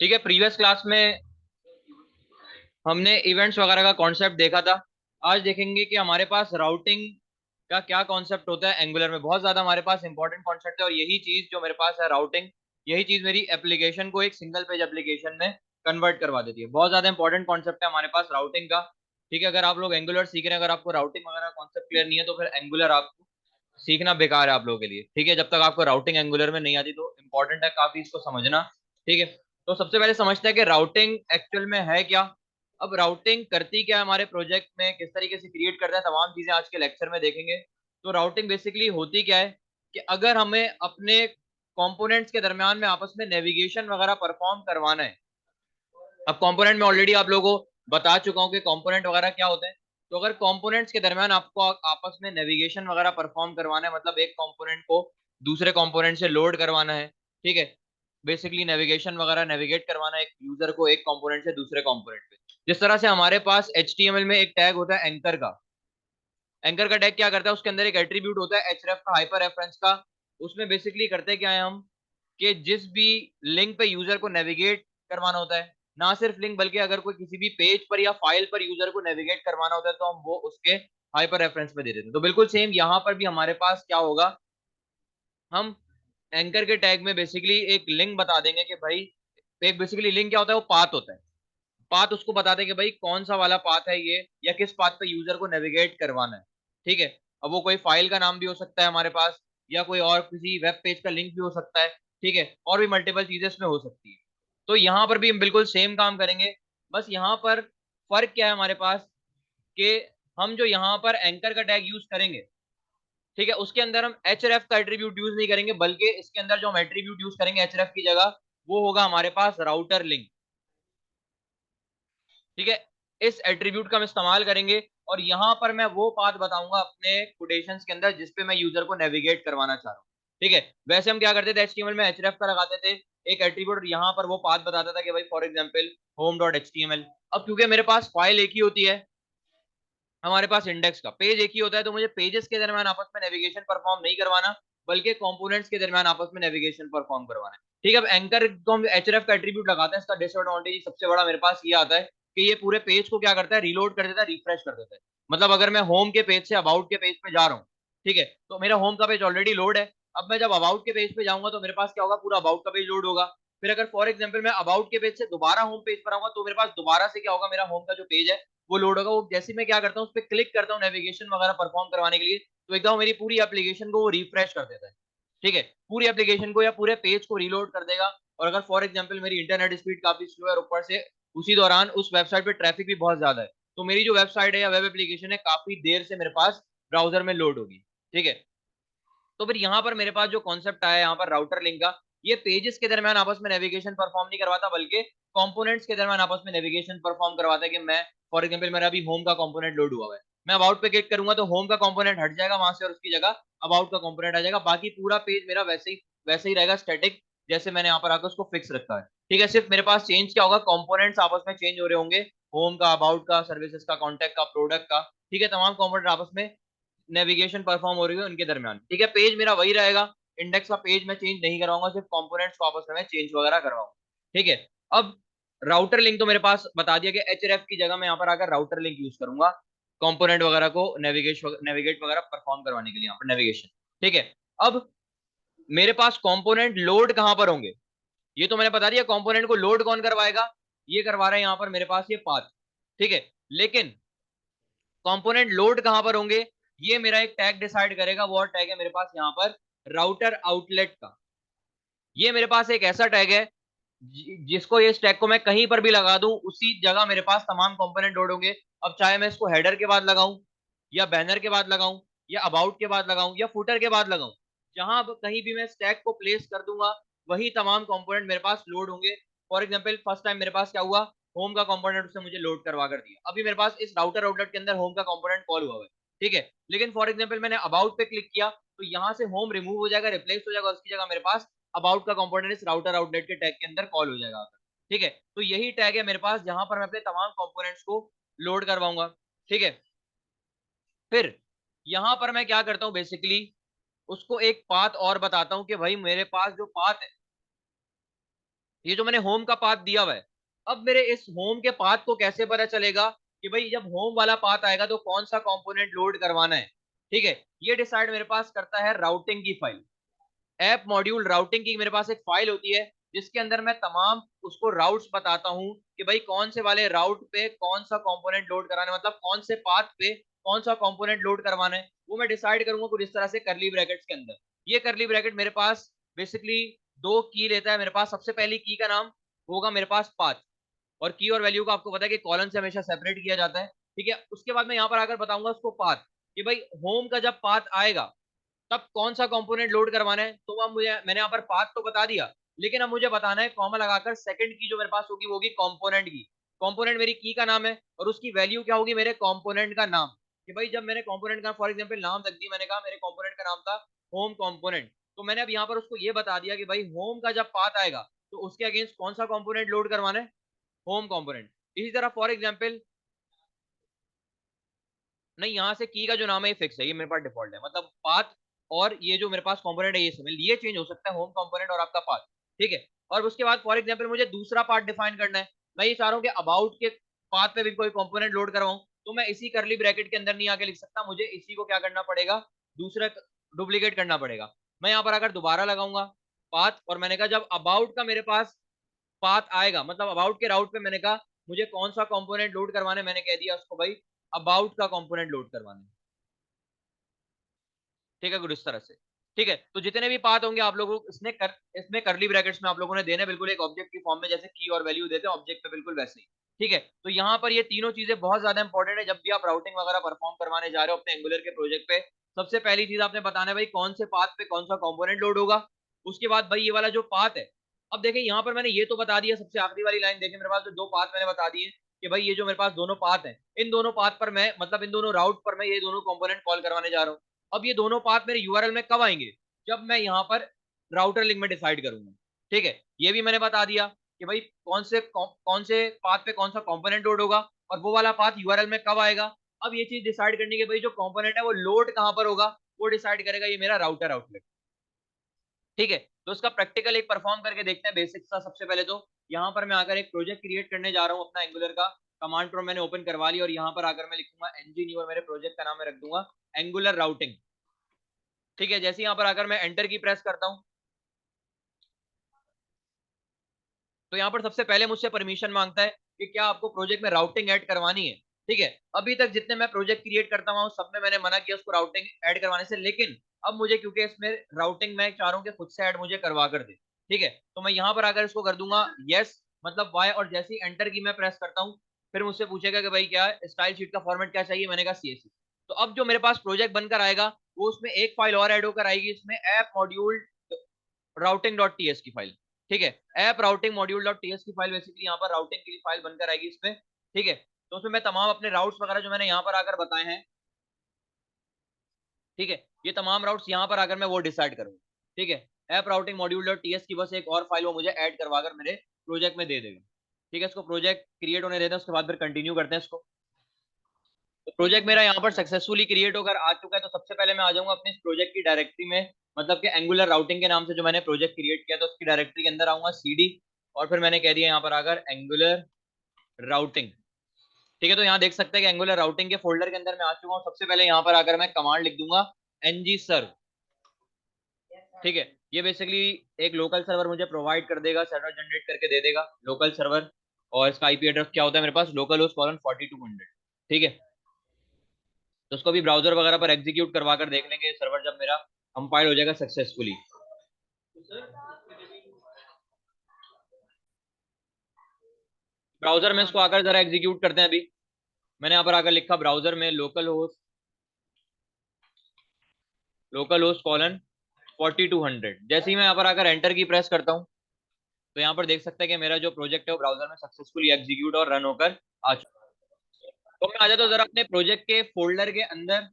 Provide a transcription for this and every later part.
ठीक है, previous class में हमने इवेंट्स वगैरह का कॉन्सेप्ट देखा था। आज देखेंगे कि हमारे पास राउटिंग का क्या कॉन्सेप्ट होता है। एंगुलर में बहुत ज्यादा हमारे पास इंपॉर्टेंट कॉन्सेप्ट है और यही चीज जो मेरे पास है राउटिंग, यही चीज मेरी एप्लीकेशन को एक सिंगल पेज एप्लीकेशन में कन्वर्ट करवा देती है। बहुत ज्यादा इंपॉर्टेंट कॉन्सेप्ट है हमारे पास राउटिंग का। ठीक है, अगर आप लोग एंगुलर सीख रहे हैं, अगर आपको राउटिंग वगैरह कॉन्सेप्ट क्लियर नहीं है तो फिर एंगुलर आपको सीखना बेकार है आप लोगों के लिए। ठीक है, जब तक आपको राउटिंग एंगुलर में नहीं आती तो इंपॉर्टेंट है काफी इसको समझना। ठीक है, तो सबसे पहले समझते हैं कि राउटिंग एक्चुअल में है क्या। अब राउटिंग करती क्या है हमारे प्रोजेक्ट में, किस तरीके से क्रिएट करता है, तमाम चीजें आज के लेक्चर में देखेंगे। तो राउटिंग बेसिकली होती क्या है कि अगर हमें अपने कंपोनेंट्स के दरमियान में आपस में नेविगेशन वगैरह परफॉर्म करवाना है। अब कंपोनेंट में ऑलरेडी आप लोगों को बता चुका हूँ कि कंपोनेंट वगैरह क्या होते हैं। तो अगर कंपोनेंट्स के दरमियान आपको आपस में नेविगेशन वगैरह परफॉर्म करवाना है, मतलब एक कंपोनेंट को दूसरे कंपोनेंट से लोड करवाना है। ठीक है, बेसिकली नेविगेशन वगैरह नेविगेट करवाना है एक यूजर को एक कंपोनेंट से दूसरे कंपोनेंट पे। जिस तरह से हमारे पास HTML में एक टैग होता है एंकर का। एंकर का टैग क्या करता है, उसके अंदर एक एट्रीब्यूट होता है href का, हाइपर रेफरेंस का। उसमें बेसिकली करते क्या है हम कि जिस भी लिंक पे यूजर को नेविगेट करवाना होता है, ना सिर्फ लिंक बल्कि अगर कोई किसी भी पेज पर या फाइल पर यूजर को नेविगेट करवाना होता है तो हम वो उसके हाइपर रेफरेंस में दे देते हैं। तो बिल्कुल सेम यहाँ पर भी हमारे पास क्या होगा, हम एंकर के टैग में बेसिकली एक लिंक बता देंगे कि भाई, एक बेसिकली लिंक क्या होता है, वो पाथ होता है। पाथ उसको बताते हैं कि भाई कौन सा वाला पाथ है ये, या किस पाथ पे यूजर को नेविगेट करवाना है। ठीक है, अब वो कोई फाइल का नाम भी हो सकता है हमारे पास, या कोई और किसी वेब पेज का लिंक भी हो सकता है। ठीक है, और भी मल्टीपल चीजें इसमें हो सकती है। तो यहाँ पर भी हम बिल्कुल सेम काम करेंगे। बस यहाँ पर फर्क क्या है हमारे पास कि हम जो यहाँ पर एंकर का टैग यूज करेंगे, ठीक है, उसके अंदर हम href का एट्रीब्यूट यूज नहीं करेंगे, बल्कि इसके अंदर जो हम एट्रीब्यूट यूज करेंगे href की जगह, वो होगा हमारे पास राउटर लिंक। ठीक है, इस एट्रीब्यूट का हम इस्तेमाल करेंगे और यहां पर मैं वो पाथ बताऊंगा अपने कोटेशंस के अंदर जिसपे मैं यूजर को नेविगेट करवाना चाह रहा हूँ। ठीक है, वैसे हम क्या करते थे HTML में href का लगाते थे एक एट्रीब्यूट, और यहाँ पर वो पाथ बताता था कि भाई फॉर एग्जांपल home.html। अब क्योंकि मेरे पास फाइल एक ही होती है, हमारे पास इंडेक्स का पेज एक ही होता है, तो मुझे पेजेस के दरमियान आपस में नेविगेशन परफॉर्म नहीं करवाना, बल्कि कंपोनेंट्स के दरमियान आपस में नेविगेशन परफॉर्म करवाना है। ठीक है, अब एंकर को हम href का एट्रीब्यूट लगाते हैं, इसका डिसएडवांटेज सबसे बड़ा मेरे पास ये आता है कि ये पूरे पेज को क्या करता है, रीलोड कर देता है, रिफ्रेश कर देता है। मतलब अगर मैं होम के पेज से अबाउट के पेज पे जा रहा हूँ, ठीक है, तो मेरा होम का पेज ऑलरेडी लोड है। अब मैं जब अबाउट के पेज पे जाऊंगा तो मेरे पास क्या होगा, पूरा अबाउट का पेज लोड होगा। फिर अगर फॉर एग्जाम्पल मैं अबाउट के पेज से दोबारा होम पेज पर आऊंगा तो मेरे पास दोबारा से क्या होगा, मेरा होम का जो पेज है वो लोड होगा। वो जैसे मैं क्या करता हूँ, उस पर क्लिक करता हूँ नेविगेशन वगैरह परफॉर्म करवाने के लिए, तो एकदम मेरी पूरी एप्लीकेशन को वो रिफ्रेश कर देता है। ठीक है, पूरी एप्लीकेशन को या पूरे पेज को रीलोड कर देगा। और अगर फॉर एग्जाम्पल मेरी इंटरनेट स्पीड काफी स्लो है और ऊपर से उसी दौरान उस वेबसाइट पे ट्रैफिक भी बहुत ज्यादा है, तो मेरी जो वेबसाइट है या वेब एप्लीकेशन है काफी देर से मेरे पास ब्राउजर में लोड होगी। ठीक है, तो फिर यहाँ पर मेरे पास जो कॉन्सेप्ट आया यहाँ पर राउटर लिंक का, ये पेजेस के दरमियान आपस में नेविगेशन परफॉर्म नहीं करवाता, बल्कि कंपोनेंट्स के दरमियान आपस में नेविगेशन परफॉर्म करवाता है। कि मैं फॉर एग्जांपल मेरा अभी होम का कंपोनेंट लोड हुआ है, मैं अबाउट पे क्लिक करूंगा तो होम का कंपोनेंट हट जाएगा वहां से और उसकी जगह अबाउट का कंपोनेंट आ जाएगा। बाकी पूरा पेज मेरा वैसे ही रहेगा स्टैटिक, जैसे मैंने यहाँ पर आकर उसको फिक्स रखा है। ठीक है, सिर्फ मेरे पास चेंज क्या होगा, कंपोनेंट्स आपस में चेंज हो रहे होंगे, होम का, अबाउट का, सर्विसेज का, कॉन्टैक्ट का, प्रोडक्ट का। ठीक है, तमाम कंपोनेंट आपस में नेविगेशन परफॉर्म हो रही है उनके दरमियान। ठीक है, पेज मेरा वही रहेगा, इंडेक्स का पेज मैं चेंज नहीं कराऊंगा, सिर्फ कंपोनेंट्स को आपस में चेंज वगैरह करवाऊंगा। ठीक है, अब राउटर लिंक तो मेरे पास बता दिया कि href की जगह मैं यहाँ पर आकर राउटर लिंक यूज करूंगा कंपोनेंट वगैरह को नेविगेट वगैरह परफॉर्म करवाने के लिए, यहाँ पर नेविगेशन। ठीक है, अब मेरे पास कंपोनेंट लोड कहां पर होंगे, ये तो मैंने बता दिया। कंपोनेंट को लोड कौन करवाएगा, ये करवा रहा है यहाँ पर मेरे पास ये पाथ। ठीक है, लेकिन कंपोनेंट लोड कहां पर होंगे, ये मेरा एक टैग डिसाइड करेगा। वो टैग है मेरे पास यहाँ पर राउटर आउटलेट का। ये मेरे पास एक ऐसा टैग है जिसको, ये टैग को मैं कहीं पर भी लगा दूं उसी जगह मेरे पास तमाम कंपोनेंट लोड होंगे। अब चाहे मैं इसको हेडर के बाद लगाऊं, या बैनर के बाद लगाऊं, या अबाउट के बाद लगाऊं, या फुटर के बाद लगाऊं, जहां कहीं भी मैं टैग को प्लेस कर दूंगा वही तमाम कंपोनेंट मेरे पास लोड होंगे। फॉर एग्जाम्पल फर्स्ट टाइम मेरे पास क्या हुआ, होम का कंपोनेंट उसने मुझे लोड करवा कर दिया। अभी मेरे पास इस राउटर आउटलेट के अंदर होम का कंपोनेंट कॉल हुआ है। ठीक है, लेकिन फॉर एग्जाम्पल मैंने अबाउट पे क्लिक किया तो यहाँ से होम रिमूव हो जाएगा, रिप्लेस हो जाएगा, उसकी जगह मेरे पास अबाउट का कंपोनेंट इस राउटर आउटलेट के टैग के अंदर कॉल हो जाएगा। ठीक है, तो यही टैग है मेरे पास जहां पर मैं अपने तमाम कंपोनेंट्स को लोड करवाऊंगा। ठीक है, फिर यहां पर मैं क्या करता हूं, बेसिकली उसको एक पाथ और बताता हूं कि भाई मेरे पास जो पाथ है, ये जो मैंने होम का पाथ दिया हुआ है, अब मेरे इस होम के पाथ को कैसे पता चलेगा कि भाई जब होम वाला पाथ आएगा तो कौन सा कंपोनेंट लोड करवाना है। ठीक है, ये डिसाइड मेरे पास करता है राउटिंग की फाइल। ऐप मॉड्यूल राउटिंग की मेरे पास एक फाइल होती है जिसके अंदर मैं तमाम उसको राउट्स बताता हूँ कि भाई कौन से वाले राउट पे कौन सा कंपोनेंट लोड कराना है, मतलब कौन से पाथ पे कौन सा कंपोनेंट लोड करवाना है, वो मैं डिसाइड करूंगा कुछ इस तरह से करली ब्रैकेट्स के अंदर। ये करली ब्रैकेट मेरे पास बेसिकली दो की लेता है। मेरे पास सबसे पहली की का नाम होगा मेरे पास पाथ, और की और वैल्यू का आपको पता है कि कॉलन से हमेशा सेपरेट किया जाता है। ठीक है, उसके बाद मैं यहाँ पर आकर बताऊंगा उसको पाथ कि भाई होम का जब पाथ आएगा तब कौन सा कंपोनेंट लोड करवाना है। तो अब मुझे मैंने यहाँ पर पाथ तो बता दिया, लेकिन अब मुझे बताना है कॉमा लगाकर सेकंड की जो मेरे पास होगी वो होगी कंपोनेंट की। कंपोनेंट मेरी की का नाम है और उसकी वैल्यू क्या होगी, मेरे कंपोनेंट का नाम। कि भाई जब मैंने कंपोनेंट का फॉर एग्जांपल नाम रख दिया, मैंने कहा मेरे कंपोनेंट का नाम था होम कंपोनेंट, तो मैंने अब यहाँ पर उसको ये बता दिया कि भाई होम का जब पाथ आएगा तो उसके अगेंस्ट कौन सा कंपोनेंट लोड करवाना है, होम कंपोनेंट। इसी तरह फॉर एग्जांपल नहीं, यहाँ से की का जो नाम है ये फिक्स है, ये मेरे पास डिफॉल्ट है, मतलब पाथ और ये जो मेरे पास कंपोनेंट है ये सिमिल, ये चेंज हो सकता है होम कंपोनेंट और आपका पाथ। ठीक है, और उसके बाद फॉर एग्जांपल मुझे दूसरा पार्ट डिफाइन करना है। मैं ये चाह रहा हूँ कि अबाउट के पाथ पे भी कोई कंपोनेंट लोड करवाऊं, तो मैं इसी करली ब्रैकेट के अंदर नहीं आके लिख सकता, मुझे इसी को क्या करना पड़ेगा, दूसरा डुप्लीकेट करना पड़ेगा। मैं यहाँ पर अगर दोबारा लगाऊंगा पाथ और मैंने कहा जब अबाउट का मेरे पास पाथ आएगा, मतलब अबाउट के राउट पे मैंने कहा मुझे कौन सा कंपोनेंट लोड करवाना है, मैंने कह दिया उसको भाई अबाउट का कंपोनेंट लोड करवाना है। ठीक है, कुछ इस तरह से। ठीक है, तो जितने भी पाथ होंगे आप लोगों को इसमें करली ब्रैकेट्स में आप लोगों ने देने बिल्कुल एक ऑब्जेक्ट की फॉर्म में, जैसे की और वैल्यू देते हैं ऑब्जेक्ट पे बिल्कुल वैसे ही। ठीक है, तो यहाँ पर ये तीनों चीजें बहुत ज्यादा इंपॉर्टेंट है जब भी आप राउटिंग वगैरह परफॉर्म करवाने जा रहे हो अपने एंगुलर के प्रोजेक्ट पे। सबसे पहली चीज आपने बताना है भाई कौन से पाथ पे कौन सा कंपोनेंट लोड होगा। उसके बाद भाई ये वाला जो पाथ है, अब देखिए यहाँ पर मैंने ये तो बता दिया, सबसे आखिरी वाली लाइन देखिए मेरे पास जो दो पाथ मैंने बता दिए कि भाई ये जो मेरे पास दोनों पाथ है, इन दोनों पाथ पर मैं मतलब इन दोनों राउट पर मैं ये दोनों कंपोनेंट कॉल करवाने जा रहा हूँ। अब ये दोनों पाथ मेरे यूआरएल में कब आएंगे, जब मैं यहाँ पर राउटर लिंक में डिसाइड करूंगा। ठीक है, ये भी मैंने बता दिया कि भाई कौन से पाथ पे कौन सा कंपोनेंट लोड होगा और वो वाला पाथ यूआरएल में कब आएगा। अब ये चीज डिसाइड करने के भाई जो कंपोनेंट है वो लोड कहां पर होगा, वो डिसाइड करेगा ये मेरा राउटर आउटलेट। ठीक है, तो इसका प्रैक्टिकल एक परफॉर्म करके देखते हैं बेसिक्स का। सबसे पहले तो यहाँ पर मैं आकर एक प्रोजेक्ट क्रिएट करने जा रहा हूँ अपना एंगुलर का। कमांड प्रो मैंने ओपन करवा ली और यहाँ पर आकर मैं लिखूंगा एनजी न्यू और मेरे प्रोजेक्ट का नाम मैं रख दूंगा एंगुलर राउटिंग। ठीक है, जैसे यहाँ पर आकर मैं एंटर की प्रेस करता हूँ तो यहाँ पर सबसे पहले मुझसे परमिशन मांगता है कि क्या आपको प्रोजेक्ट में राउटिंग ऐड करवानी है। ठीक है, अभी तक जितने मैं प्रोजेक्ट क्रिएट करता हूँ सब में मैंने मना किया उसको राउटिंग ऐड करवाने से, लेकिन अब मुझे क्योंकि इसमें राउटिंग मैं चाह रहा हूँ कि खुद से ऐड मुझे करवा कर दे। ठीक है, तो मैं यहाँ पर आकर इसको कर दूंगा यस, मतलब वाई, और जैसे ही एंटर की मैं प्रेस करता हूँ फिर मुझसे पूछेगा कि भाई क्या स्टाइल शीट का फॉर्मेट क्या चाहिए, मैंने कहा सीएससी। तो अब जो मेरे पास प्रोजेक्ट बनकर आएगा वो उसमें एक फाइल और ऐड होकर आएगी, इसमें app module routing dot TS की फाइल। ठीक है, app routing module dot TS की फाइल बेसिकली यहाँ पर राउटिंग की फाइल बनकर आएगी इसमें। ठीक है, तो उसमें मैं तमाम अपने राउट्स वगैरह जो मैंने यहाँ पर आकर बताए हैं, ठीक है, ये तमाम राउट्स यहाँ पर आकर मैं वो डिसाइड करूंगा। ठीक है, app routing module dot TS की बस एक और फाइल वो मुझे ऐड करवा कर मेरे प्रोजेक्ट में दे देगा। ठीक है, इसको प्रोजेक्ट क्रिएट होने देते हैं, उसके बाद फिर कंटिन्यू करते हैं इसको। तो प्रोजेक्ट मेरा यहाँ पर सक्सेसफुली क्रिएट होकर आ चुका है। तो सबसे पहले मैं आ जाऊंगा अपने इस प्रोजेक्ट की डायरेक्टरी में, मतलब कि एंगुलर राउटिंग के नाम से जो मैंने प्रोजेक्ट क्रिएट किया था उसकी डायरेक्टरी के अंदर आऊंगा सीडी, और फिर मैंने कह दिया यहाँ पर आकर एंगुलर राउटिंग। ठीक है, तो यहाँ देख सकते हैं कि एंगुलर राउटिंग के फोल्डर के अंदर मैं आ चुका हूँ। सबसे पहले यहाँ पर आकर मैं कमांड लिख दूंगा एनजी सर्व। ठीक है, ये बेसिकली एक लोकल सर्वर मुझे प्रोवाइड कर देगा, सर्वर जनरेट करके दे देगा लोकल सर्वर। और इसका आईपी एड्रेस क्या होता है मेरे पास, लोकल होस्ट कॉलन 4200। ठीक है, तो उसको भी ब्राउजर वगैरह पर एग्जीक्यूट करवा कर देख लेंगे सर्वर जब मेरा कंपाइल हो जाएगा सक्सेसफुली। ब्राउजर में इसको आकर जरा एग्जीक्यूट करते हैं। अभी मैंने यहाँ पर आकर लिखा ब्राउजर में लोकल होस्ट कॉलन 4200। जैसे ही मैं यहाँ पर आकर एंटर की प्रेस करता हूँ तो यहाँ पर देख सकते हैं कि मेरा जो प्रोजेक्ट है वो ब्राउजर में सक्सेसफुली एग्जीक्यूट और रन होकर आ चुका है। तो मैं आ जाता हूँ जरा अपने प्रोजेक्ट के फोल्डर के अंदर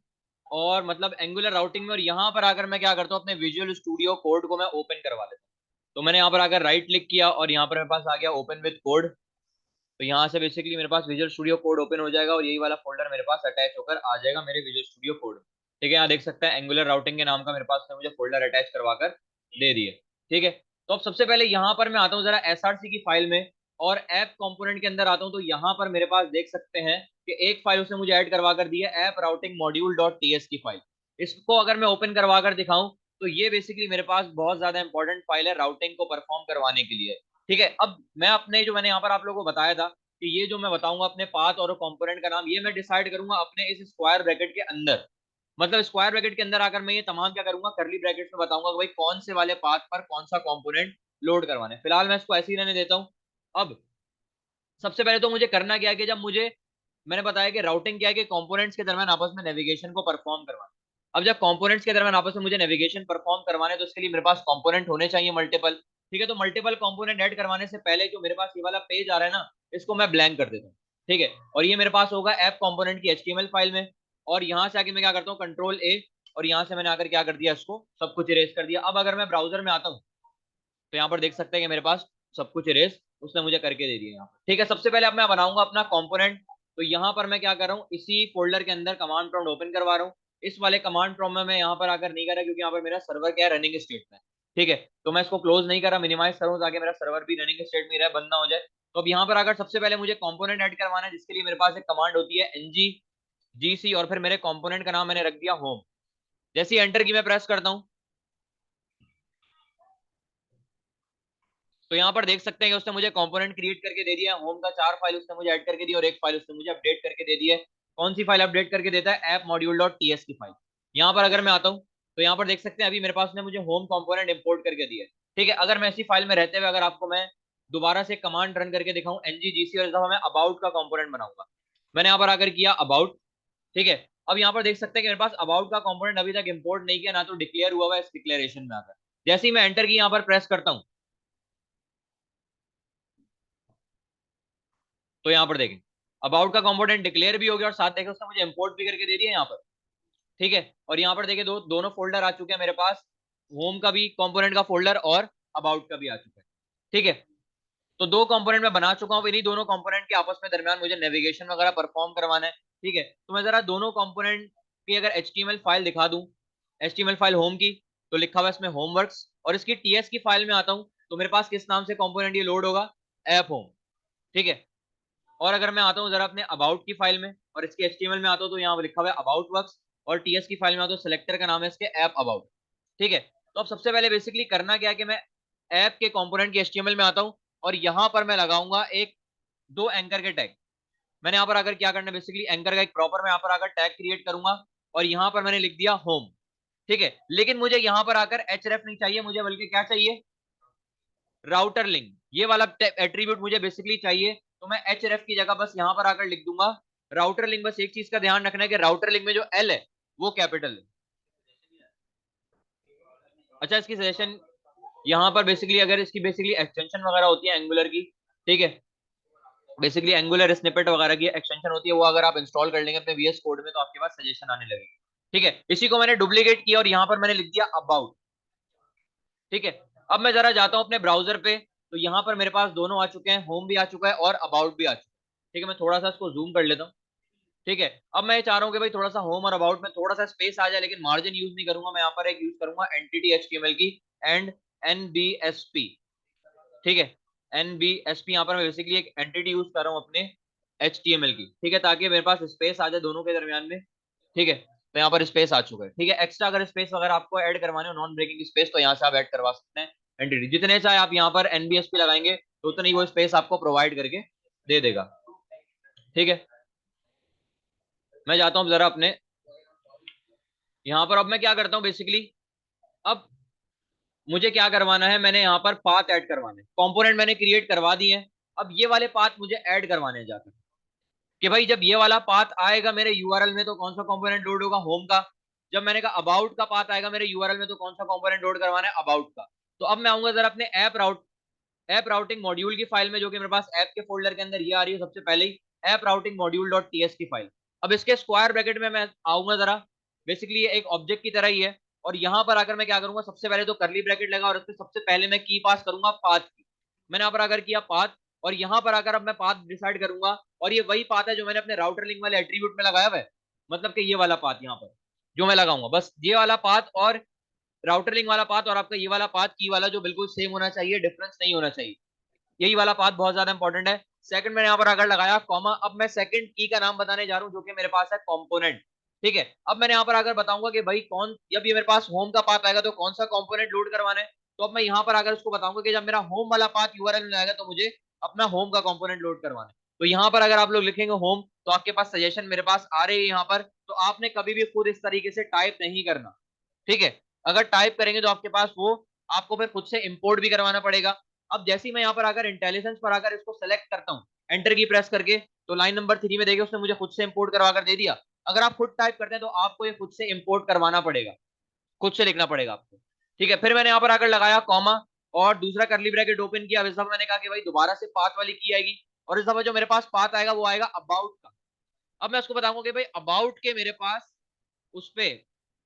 और मतलब एंगुलर राउटिंग में, और यहाँ पर आकर मैं क्या करता हूँ अपने विजुअल स्टूडियो कोड को मैं ओपन करवा देता हूँ। तो मैंने यहाँ पर आकर राइट क्लिक किया और यहाँ पर मेरे पास आ गया ओपन विद कोड। तो यहाँ से बेसिकली मेरे पास विजुअल स्टूडियो कोड ओपन हो जाएगा और यही वाला फोल्डर मेरे पास अटैच होकर आ जाएगा मेरे विजुअल स्टूडियो कोड। ठीक है, यहाँ देख सकते हैं एंगुलर राउटिंग के नाम का मेरे पास मुझे फोल्डर अटैच करवा कर दे दिए। ठीक है, तो अब सबसे पहले यहाँ पर मैं आता हूँ जरा एसआरसी की फाइल में, और ऐप कंपोनेंट के अंदर आता हूँ, तो यहाँ पर मेरे पास देख सकते हैं कि एक फाइल उसने मुझे ऐड करवा कर दी है, app routing module dot TS की फाइल। इसको अगर मैं ओपन करवा कर दिखाऊं तो ये बेसिकली मेरे पास बहुत ज्यादा इंपॉर्टेंट फाइल है राउटिंग को परफॉर्म करवाने के लिए। ठीक है, अब मैं अपने जो मैंने यहाँ पर आप लोगों को बताया था कि ये जो मैं बताऊंगा अपने पाथ और कंपोनेंट का नाम, ये मैं डिसाइड करूंगा अपने इस स्क्वायर ब्रैकेट के अंदर। मतलब स्क्वायर ब्रैकेट के अंदर आकर मैं ये तमाम क्या करूंगा, करली ब्रैकेट्स में बताऊंगा कि भाई कौन से वाले पाथ पर कौन सा कंपोनेंट लोड करवाना है। फिलहाल मैं इसको ऐसे ही रहने देता हूं। अब सबसे पहले तो मुझे करना क्या है कि जब मुझे, मैंने बताया कि राउटिंग क्या है कि कंपोनेंट्स के दरमियान आपस में नेविगेशन को परफॉर्म करवाना। अब जब कंपोनेंट्स के दरमियान आपस में मुझे नेविगेशन परफॉर्म करवाने, तो उसके लिए मेरे पास कंपोनेंट होने चाहिए मल्टीपल। ठीक है, तो मल्टीपल कंपोनेंट ऐड करवाने से पहले जो मेरे पास ये वाला पेज आ रहा है ना, इसको मैं ब्लैंक कर देता हूँ। ठीक है, और ये मेरे पास होगा ऐप कंपोनेंट की एचटीएमएल फाइल में। और यहाँ से आके मैं क्या करता हूँ, कंट्रोल ए, और यहाँ से मैंने आकर क्या कर दिया, इसको सब कुछ इरेज कर दिया। अब अगर मैं ब्राउजर में आता हूँ तो यहाँ पर देख सकते हैं कि मेरे पास सब कुछ इरेज उसने मुझे करके दे दिया यहाँ पर। ठीक है, सबसे पहले अब मैं बनाऊंगा अपना कंपोनेंट। तो यहाँ पर मैं क्या कर रहा हूँ, इसी फोल्डर के अंदर कमांड प्रॉम्प्ट ओपन करवा रहा हूँ। इस वाले कमांड प्रॉम्प्ट में मैं यहाँ पर आकर नहीं कर रहा क्योंकि यहाँ पर मेरा सर्वर क्या है, रनिंग स्टेट में। ठीक है, तो मैं इसको क्लोज नहीं कर रहा, मिनिमाइज करूँ ताकि मेरा सर्वर भी रनिंग स्टेट में रहे, बंद ना हो जाए। तो अब यहाँ पर अगर सबसे पहले मुझे कंपोनेंट ऐड करवाना है, जिसके लिए मेरे पास एक कमांड होती है ngGC, और फिर मेरे कंपोनेंट का नाम मैंने रख दिया होम। जैसे ही एंटर की मैं प्रेस करता हूँ तो यहाँ पर देख सकते हैं कि उसने मुझे कंपोनेंट क्रिएट करके दे दिया है। होम का 4 फाइल उसने मुझे ऐड करके दी और एक फाइल उसने मुझे अपडेट करके दे दी है। कौन सी फाइल अपडेट करके देता है, ऐप मॉड्यूल डॉट टीएस की फाइल। यहाँ पर अगर मैं आता हूँ तो यहाँ पर देख सकते हैं अभी मेरे पास उसने मुझे होम कंपोनेंट इंपोर्ट करके दिया है। ठीक है, अगर मैं इसी फाइल में रहते हुए अगर आपको मैं दोबारा से कमांड रन करके दिखाऊं ngGC, और इस दफा मैं अबाउट का कंपोनेंट बनाऊंगा। मैंने यहाँ पर आकर किया अबाउट। ठीक है, अब यहाँ पर देख सकते हैं कि मेरे पास अबाउट का कंपोनेंट अभी तक इंपोर्ट नहीं किया, ना तो डिक्लेयर हुआ है इस डिक्लेरेशन में आकर। जैसे ही मैं एंटर की यहाँ पर प्रेस करता हूँ तो यहाँ पर देखें अबाउट का कंपोनेंट डिक्लेयर भी हो गया, और साथ देखें उसने मुझे इंपोर्ट भी करके दे दिया यहाँ पर। ठीक है, और यहाँ पर देखें दोनों फोल्डर आ चुके हैं मेरे पास, होम का भी कंपोनेंट का फोल्डर और अबाउट का भी आ चुका है। ठीक है, तो दो कंपोनेंट मैं बना चुका हूँ। इन्हीं दोनों कंपोनेंट के आपस में दरमियान मुझे नेविगेशन वगैरह परफॉर्म करवाना है। ठीक है, तो मैं जरा दोनों कंपोनेंट की अगर एचटीएमएल फाइल दिखा दूं, एचटीएमएल फाइल होम की, तो लिखा हुआ है इसमें होमवर्क्स, और इसकी टीएस की फाइल में आता हूं तो मेरे पास किस नाम से कंपोनेंट ये लोड होगा, ऐप होम। ठीक है, और अगर मैं आता हूँ जरा अपने अबाउट की फाइल में और इसके एचटीएमएल में आता हूँ तो यहाँ लिखा हुआ है अबाउट वर्क्स, और टीएस की फाइल में आता हूँ सेलेक्टर का नाम है इसके ऐप अबाउट। ठीक है, तो अब सबसे पहले बेसिकली करना क्या है कि मैं ऐप के कंपोनेंट के एचटीएमएल में आता हूँ, और यहाँ पर मैं लगाऊंगा एक दो एंकर के टैग। मैंने यहाँ पर आकर क्या करना है, बेसिकली एंकर का एक प्रॉपर मैं यहाँ पर आकर टैग क्रिएट करूंगा, और यहाँ पर मैंने लिख दिया होम। ठीक है, लेकिन मुझे यहाँ पर आकर href नहीं चाहिए, मुझे बल्कि क्या चाहिए, राउटर लिंक। ये वाला एट्रीब्यूट मुझे बेसिकली चाहिए, तो मैं href की जगह बस यहां पर आकर लिख दूंगा राउटर लिंक। बस एक चीज का ध्यान रखना है कि राउटर लिंक में जो एल है वो कैपिटल है। अच्छा, इसकी सजेशन यहाँ पर बेसिकली अगर इसकी बेसिकली एक्सटेंशन वगैरह होती है एंगुलर की, ठीक है, बेसिकली एंगुलर स्निपेट वगैरह की एक्सटेंशन होती है, वो अगर आप इंस्टॉल कर लेंगे अपने वीएस कोड में तो आपके पास सजेशन आने लगेगी। ठीक है, इसी को मैंने डुप्लीकेट किया और यहाँ पर मैंने लिख दिया अबाउट। ठीक है, अब मैं जरा जाता हूँ अपने ब्राउजर पे, तो यहाँ पर मेरे पास दोनों आ चुके हैं, होम भी आ चुका है और अबाउट भी आ चुका है। ठीक है, मैं थोड़ा सा इसको जूम कर लेता हूँ। ठीक है, अब मैं चाह रहा हूँ कि भाई थोड़ा सा होम और अबाउट में थोड़ा सा स्पेस आ जाए, लेकिन मार्जिन यूज नहीं करूंगा मैं, यहाँ पर एक यूज करूंगा एंटिटी एचटीएमएल की एंड एनबीएसपी। ठीक है, एनबीएसपी यहाँ पर मैं बेसिकली एक एंटिटी यूज कर रहा हूँ अपने एचटीएमएल की। ठीक है, ताकि मेरे पास स्पेस आ जाए दोनों के दरमियान में। ठीक है, तो यहाँ पर स्पेस आ चुका है। ठीक है, एक्स्ट्रा अगर स्पेस वगैरह आपको ऐड करवाने हो, नॉन ब्रेकिंग स्पेस, तो यहाँ से आप ऐड करवा सकते हैं एंटिटी। जितने चाहे आप यहाँ पर एनबीएसपी लगाएंगे तो उतनी वो स्पेस आपको प्रोवाइड करके दे देगा। ठीक है, मैं जाता हूँ जरा अपने यहाँ पर। अब मैं क्या करता हूँ बेसिकली, अब मुझे क्या करवाना है, मैंने यहाँ पर पाथ ऐड करवाने, कंपोनेंट मैंने क्रिएट करवा दिए हैं। अब ये वाले पाथ मुझे ऐड करवाने हैं जाकर, कि भाई जब ये वाला पाथ आएगा मेरे यूआरएल में तो कौन सा कंपोनेंट लोड होगा, होम का। जब मैंने कहा अबाउट का पाथ आएगा मेरे यूआरएल में तो कौन सा कंपोनेंट लोड करवाना है, अबाउट का। तो अब मैं आऊंगा जरा अपने ऐप राउटिंग मॉड्यूल की फाइल में, जो कि मेरे पास ऐप के फोल्डर के अंदर ये आ रही है सबसे पहले ही, app routing module dot TS की फाइल। अब इसके स्क्वायर ब्रैकेट में मैं आऊंगा जरा, बेसिकली ये एक ऑब्जेक्ट की तरह ही है, और यहां पर आकर मैं क्या करूंगा, सबसे पहले तो करली ब्रैकेट लगा और उसके सबसे पहले मैं की पास करूंगा पाथ की। मैंने यहाँ पर आकर किया पाथ, और यहाँ पर आकर अब मैं पाथ डिसाइड करूंगा, और ये वही पाथ है जो मैंने अपने राउटर लिंक वाले एट्रीब्यूट में लगाया हुआ है। मतलब कि ये वाला पाथ यहाँ पर जो मैं लगाऊंगा, बस ये वाला पाथ, और राउटर लिंक वाला पाथ और आपका ये वाला पाथ की वाला जो बिल्कुल सेम होना चाहिए, डिफरेंस नहीं होना चाहिए। यही वाला पाथ बहुत ज्यादा इंपॉर्टेंट है। सेकंड मैंने यहाँ पर अगर लगाया कॉमा, अब मैं सेकंड की का नाम बताने जा रहा हूँ जो कि मेरे पास है कंपोनेंट। ठीक है, अब मैंने यहाँ पर अगर बताऊंगा कि भाई कौन, जब ये मेरे पास होम का पाथ आएगा तो कौन सा कंपोनेंट लोड करवाना है, तो अब मैं यहाँ पर अगर उसको बताऊंगा कि जब मेरा होम वाला पाथ यूआरएल में आएगा तो मुझे अपना होम का कंपोनेंट लोड करवाना है। तो यहाँ पर अगर आप लोग लिखेंगे होम तो आपके पास सजेशन मेरे पास आ रही है यहाँ पर, तो आपने कभी भी खुद इस तरीके से टाइप नहीं करना। ठीक है, अगर टाइप करेंगे तो आपके पास वो आपको फिर खुद से इंपोर्ट भी करवाना पड़ेगा। अब जैसे ही मैं यहाँ पर अगर इंटेलिजेंस पर अगर इसको सेलेक्ट करता हूँ एंटर की प्रेस करके, तो लाइन नंबर 3 में देखिए उसने मुझे खुद से इंपोर्ट करवा कर दे दिया। अगर आप खुद टाइप करते हैं तो आपको ये खुद से इंपोर्ट करवाना पड़ेगा, खुद से लिखना पड़ेगा आपको। ठीक है, फिर मैंने यहाँ पर आकर लगाया कॉमा और दूसरा करली ब्रैकेट ओपन किया। इस दफा मैंने कहा कि भाई दोबारा से पाथ वाली की आएगी, और इस दफा जो मेरे पास पाथ आएगा वो आएगा अबाउट का। अब मैं उसको बताऊंगा कि भाई अबाउट के मेरे पास उस पे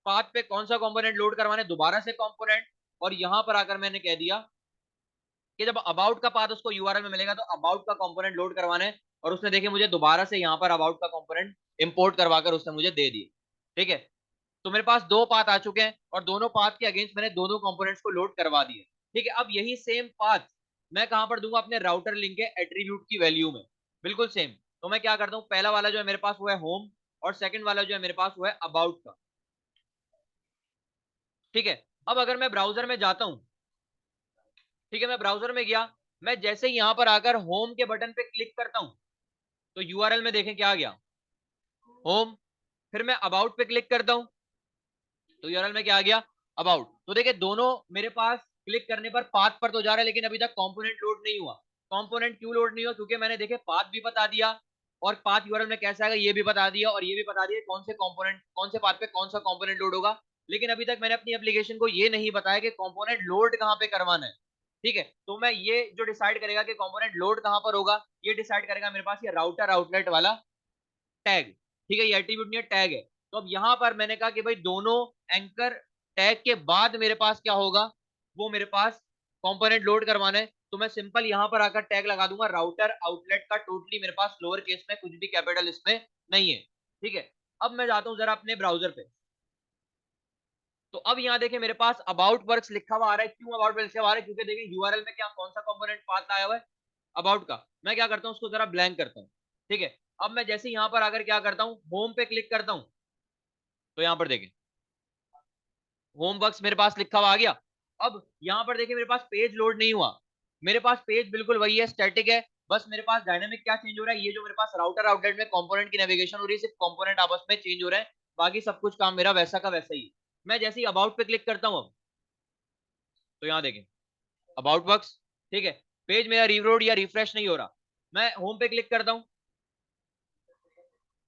पाथ पे कौन सा कंपोनेंट लोड करवाने, दोबारा से कंपोनेंट। और यहां पर आकर मैंने कह दिया कि जब अबाउट का पाथ उसको यूआरएल में मिलेगा तो अबाउट का कंपोनेंट लोड करवाने, और उसने देखे मुझे दोबारा से यहाँ पर अबाउट का कंपोनेंट इंपोर्ट करवाकर उसने मुझे दे दिए। ठीक है, तो मेरे पास दो पाथ आ चुके हैं और दोनों पाथ के अगेंस्ट मैंने दोनों कंपोनेंट्स को लोड करवा दिए। ठीक है, अब यही सेम पाथ मैं कहां पर दूंगा, अपने राउटर लिंक के एट्रीब्यूट की वैल्यू में, बिल्कुल सेम। तो मैं क्या करता हूं, पहला वाला जो है मेरे पास वो है होम, और सेकंड वाला जो है मेरे पास वो है अबाउट का। ठीक है, अब अगर मैं ब्राउजर में जाता हूं, ठीक है मैं ब्राउजर में गया, मैं जैसे ही यहां पर आकर होम के बटन पे क्लिक करता हूं तो यूआरएल में देखें क्या आ गया, होम। फिर मैं अबाउट पे क्लिक करता हूं तो यूआरएल में क्या आ गया, अबाउट। तो देखिए दोनों मेरे पास क्लिक करने पर पाथ पर तो जा रहा है, लेकिन अभी तक कंपोनेंट लोड नहीं हुआ। कंपोनेंट क्यों लोड नहीं हुआ, क्योंकि मैंने देखे पाथ भी बता दिया और पाथ यूआरएल में कैसे आएगा ये भी बता दिया, और ये भी बता दिया कौन से कंपोनेंट कौन से पाथ पे कौन सा कंपोनेंट लोड होगा। लेकिन अभी तक मैंने अपनी एप्लीकेशन को ये नहीं बताया कि कंपोनेंट लोड कहां पे करवाना है। ठीक है, तो मैं ये जो डिसाइड करेगा कि कंपोनेंट लोड कहां पर होगा, ये डिसाइड करेगा मेरे पास ये राउटर आउटलेट वाला टैग। ठीक है, ये एट्रीब्यूट नहीं है, टैग है। तो अब यहां पर मैंने कहा कि भाई दोनों एंकर टैग के बाद मेरे पास क्या होगा, वो मेरे पास कंपोनेंट लोड करवाना है। तो मैं सिंपल यहां पर आकर टैग लगा दूंगा राउटर आउटलेट का, टोटली मेरे पास लोअर केस में, कुछ भी कैपिटल इसमें नहीं है। ठीक है, अब मैं जाता हूं जरा अपने ब्राउजर पे, तो अब यहाँ देखें मेरे पास अबाउट वर्क्स लिखा हुआ आ रहा है। क्यों अबाउट वर्क्स लिखा हुआ आ रहा है, क्योंकि देखें यूआरएल में क्या कौन सा कंपोनेंट पाथ आया हुआ है, अबाउट का। मैं क्या करता हूँ उसको जरा ब्लैंक करता हूँ। ठीक है, अब मैं जैसे यहाँ पर अगर क्या करता हूँ होम पे क्लिक करता हूँ तो यहाँ पर देखें होम वर्क्स मेरे पास लिखा हुआ आ गया। अब यहाँ पर देखिए मेरे पास पेज लोड नहीं हुआ, मेरे पास पेज बिल्कुल वही है, स्टैटिक है। बस मेरे पास डायनामिक क्या चेंज हो रहा है, ये जो मेरे पास राउटर आउटलेट में कंपोनेंट की नेविगेशन हो रही है, सिर्फ कंपोनेंट आपस में चेंज हो रहे हैं, बाकी सब कुछ काम मेरा वैसा का वैसा ही है। मैं जैसे ही अबाउट पे क्लिक करता हूँ अब, तो यहाँ देखें अबाउट वर्क्स। ठीक है, पेज मेरा रीलोड या रिफ्रेश नहीं हो रहा। मैं होम पे क्लिक करता हूँ,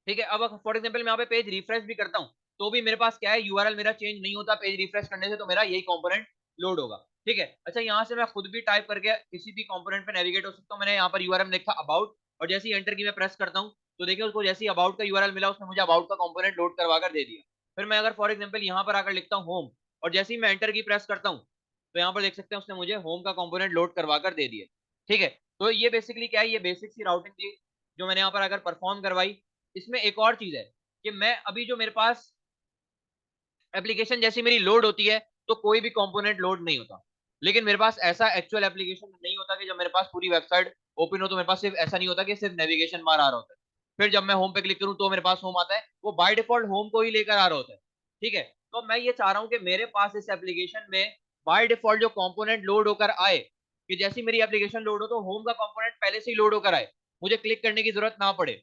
ठीक है, अब फॉर एग्जांपल मैं यहाँ पे पेज रिफ्रेश भी करता हूँ तो भी मेरे पास क्या है, यूआरएल मेरा चेंज नहीं होता पेज रिफ्रेश करने से, तो मेरा यही कंपोनेंट लोड होगा। ठीक है, अच्छा यहाँ से मैं खुद भी टाइप करके किसी भी कंपोनेंट पे नेविगेट हो सकता हूँ। मैंने यहाँ पर यूआरएल लिखा अबाउट, और जैसे ही एंटर की मैं प्रेस करता हूँ तो देखिए उसको जैसे ही अबाउट का यूआरएल मिला उसने मुझे अबाउट का कंपोनेंट लोड करवा कर दे दिया। फिर मैं अगर फॉर एग्जाम्पल यहाँ पर आकर लिखता हूँ होम, और जैसे ही मैं एंटर की प्रेस करता हूँ तो यहाँ पर देख सकते हैं उसने मुझे होम का कंपोनेंट लोड करवा कर दे दिया। ठीक है, तो ये बेसिकली क्या है, ये बेसिक सी राउटिंग थी जो मैंने यहाँ पर अगर परफॉर्म करवाई। इसमें एक और चीज है कि मैं अभी जो मेरे पास एप्लीकेशन जैसी मेरी लोड होती है तो कोई भी कंपोनेंट लोड नहीं होता, लेकिन मेरे पास ऐसा एक्चुअल एप्लीकेशन नहीं होता कि जब मेरे पास पूरी वेबसाइट ओपन हो तो मेरे पास सिर्फ ऐसा नहीं होता कि सिर्फ नेविगेशन बार आ रहा होता है, फिर जब मैं होम पे क्लिक करूं तो मेरे पास होम आता है, वो बाय डिफॉल्ट होम को ही लेकर आ रहा होता है। ठीक है, तो मैं ये चाह रहा हूं कि मेरे पास इस एप्लीकेशन में बाय डिफॉल्ट जो कंपोनेंट लोड होकर आए, कि जैसी मेरी एप्लीकेशन लोड हो तो होम का कंपोनेंट पहले से ही लोड होकर आए, मुझे क्लिक करने की जरूरत ना पड़े।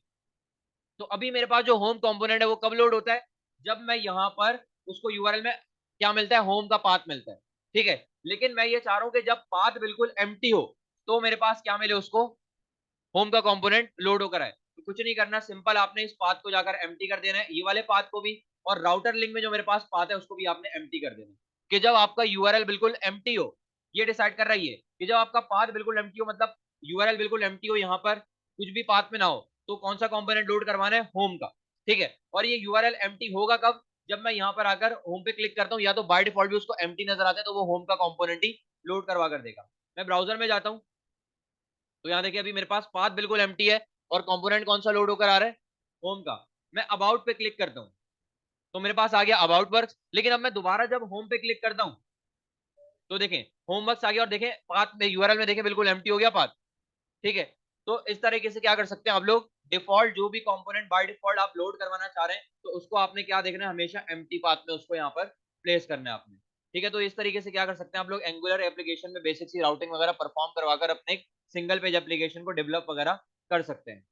तो अभी मेरे पास जो होम कंपोनेंट है वो कब लोड होता है, जब मैं यहाँ पर उसको यूआरएल में क्या मिलता है, होम का पाथ मिलता है। ठीक है, लेकिन मैं ये चाह रहा हूँ कि जब पाथ बिल्कुल एम्प्टी हो तो मेरे पास क्या मिले उसको, होम का कंपोनेंट लोड होकर आए। तो कुछ नहीं करना, सिंपल आपने इस पाथ को जाकर एम्प्टी कर देना है, ये वाले पाथ को भी, और राउटर लिंक में जो मेरे पास पाथ है उसको भी आपने एम्प्टी कर देना है। कि जब आपका यूआरएल बिल्कुल एम्प्टी हो, ये डिसाइड कर रही है कि जब आपका पाथ बिल्कुल एम्प्टी हो, मतलब यूआरएल बिल्कुल एम्प्टी हो, यहाँ पर कुछ भी पाथ में ना हो, तो कौन सा कंपोनेंट लोड करवाना है, होम का। ठीक है, और ये यूआरएल एम्प्टी होगा कब, जब मैं यहाँ पर आकर होम पे क्लिक करता हूँ, या तो बाय डिफॉल्ट भी उसको एम्प्टी नजर आता है तो वो होम का कंपोनेंट ही लोड करवा कर देगा। मैं ब्राउजर में जाता हूँ तो यहाँ देखिए अभी मेरे पास पाथ बिल्कुल एम्प्टी है और कंपोनेंट कौन सा लोड होकर आ रहा है, होम का। मैं अबाउट पे क्लिक करता हूँ, तो मेरे पास आ गया अबाउट वर्क। लेकिन अब मैं दोबारा जब होम पे क्लिक करता हूँ तो देखें होमवर्क आ गया, और देखें पाथ में यूआरएल में देखें बिल्कुल एम्प्टी हो गया पाथ। ठीक है, तो इस तरीके से क्या कर सकते हैं आप लोग, डिफॉल्ट जो भी कंपोनेंट बाय डिफॉल्ट आप लोड करवाना चाह रहे हैं तो उसको आपने क्या देखना है, हमेशा एम्प्टी पाथ में उसको यहाँ पर प्लेस करना है आपने। ठीक है, तो इस तरीके से क्या कर सकते हैं आप लोग, एंगुलर एप्लीकेशन में बेसिक सी राउटिंग वगैरह परफॉर्म करवाकर अपने सिंगल पेज एप्लीकेशन को डेवलप वगैरह कर सकते हैं।